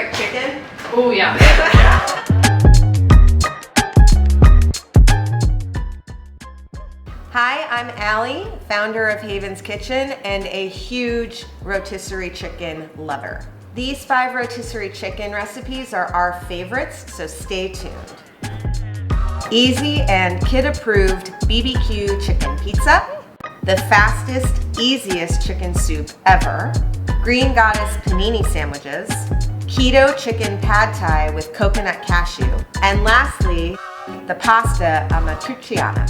great. Chicken? Oh, yeah. Hi, I'm Allie, founder of Haven's Kitchen and a huge rotisserie chicken lover. These 5 rotisserie chicken recipes are our favorites, so stay tuned. Easy and kid-approved BBQ chicken pizza, the fastest, easiest chicken soup ever, Green Goddess panini sandwiches, keto chicken pad thai with coconut cashew, and lastly, the pasta Amatriciana.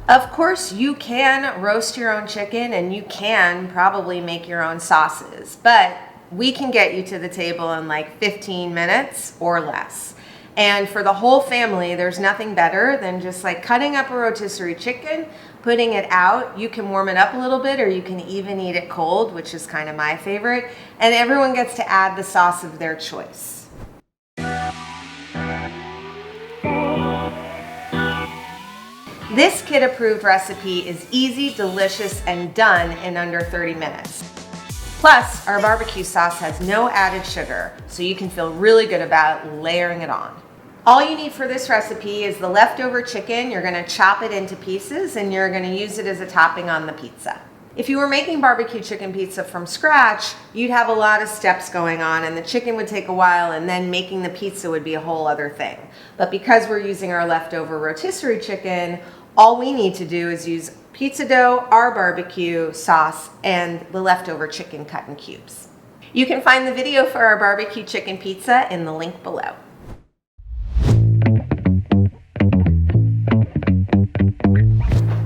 Of course, you can roast your own chicken and you can probably make your own sauces, but we can get you to the table in like 15 minutes or less. And for the whole family, there's nothing better than just like cutting up a rotisserie chicken, putting it out. You can warm it up a little bit or you can even eat it cold, which is kind of my favorite. And everyone gets to add the sauce of their choice. This kid-approved recipe is easy, delicious, and done in under 30 minutes. Plus, our barbecue sauce has no added sugar, so you can feel really good about layering it on. All you need for this recipe is the leftover chicken. You're gonna chop it into pieces and you're gonna use it as a topping on the pizza. If you were making barbecue chicken pizza from scratch, you'd have a lot of steps going on and the chicken would take a while and then making the pizza would be a whole other thing. But because we're using our leftover rotisserie chicken, all we need to do is use pizza dough, our barbecue sauce, and the leftover chicken cut in cubes. You can find the video for our barbecue chicken pizza in the link below.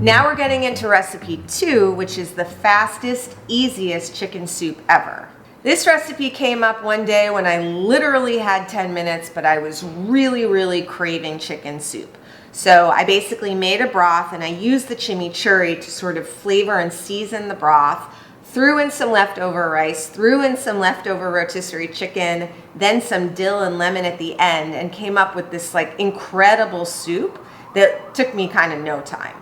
Now we're getting into recipe 2, which is the fastest, easiest chicken soup ever. This recipe came up one day when I literally had 10 minutes, but I was really craving chicken soup. So I basically made a broth and I used the chimichurri to sort of flavor and season the broth, threw in some leftover rice, threw in some leftover rotisserie chicken, then some dill and lemon at the end, and came up with this like incredible soup that took me kind of no time.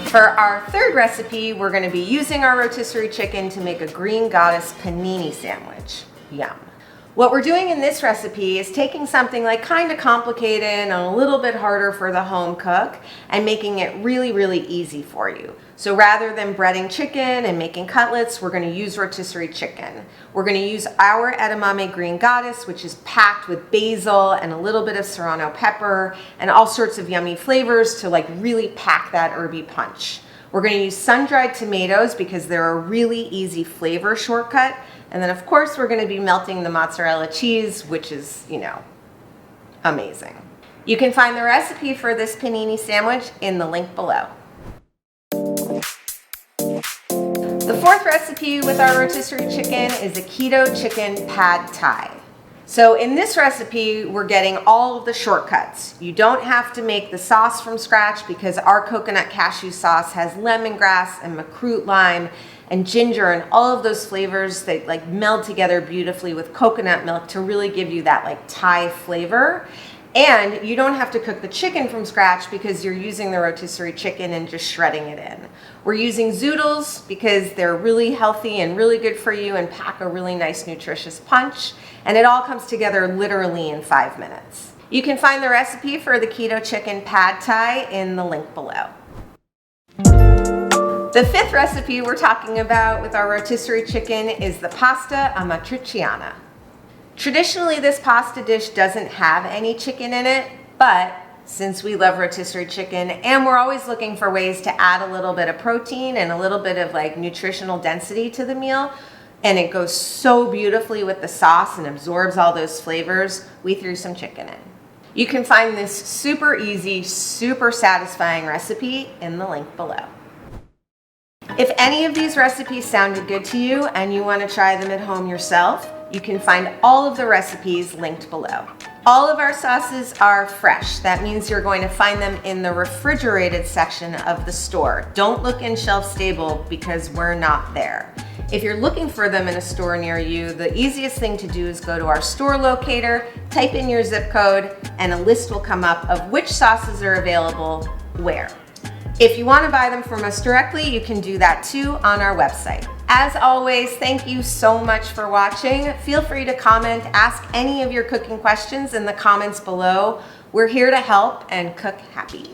For our third recipe, we're going to be using our rotisserie chicken to make a Green Goddess panini sandwich. Yum. What we're doing in this recipe is taking something like kind of complicated and a little bit harder for the home cook and making it really easy for you. So rather than breading chicken and making cutlets, we're going to use rotisserie chicken. We're going to use our edamame Green Goddess, which is packed with basil and a little bit of serrano pepper and all sorts of yummy flavors to like really pack that herby punch. We're going to use sun-dried tomatoes because they're a really easy flavor shortcut. And then of course we're going to be melting the mozzarella cheese, which is, you know, amazing. You can find the recipe for this panini sandwich in the link below. The fourth recipe with our rotisserie chicken is a keto chicken pad thai. So in this recipe, we're getting all of the shortcuts. You don't have to make the sauce from scratch because our coconut cashew sauce has lemongrass and macroot lime and ginger and all of those flavors that like meld together beautifully with coconut milk to really give you that like Thai flavor. And you don't have to cook the chicken from scratch because you're using the rotisserie chicken and just shredding it in. We're using zoodles because they're really healthy and really good for you and pack a really nice nutritious punch. And it all comes together literally in 5 minutes. You can find the recipe for the keto chicken pad thai in the link below. The fifth recipe we're talking about with our rotisserie chicken is the pasta Amatriciana. Traditionally, this pasta dish doesn't have any chicken in it, but since we love rotisserie chicken and we're always looking for ways to add a little bit of protein and a little bit of like nutritional density to the meal, and it goes so beautifully with the sauce and absorbs all those flavors, we threw some chicken in. You can find this super easy, super satisfying recipe in the link below. If any of these recipes sounded good to you and you want to try them at home yourself, you can find all of the recipes linked below. All of our sauces are fresh. That means you're going to find them in the refrigerated section of the store. Don't look in shelf stable because we're not there. If you're looking for them in a store near you, the easiest thing to do is go to our store locator, type in your zip code, and a list will come up of which sauces are available where. If you want to buy them from us directly, you can do that too on our website. As always, thank you so much for watching. Feel free to comment, ask any of your cooking questions in the comments below. We're here to help and cook happy.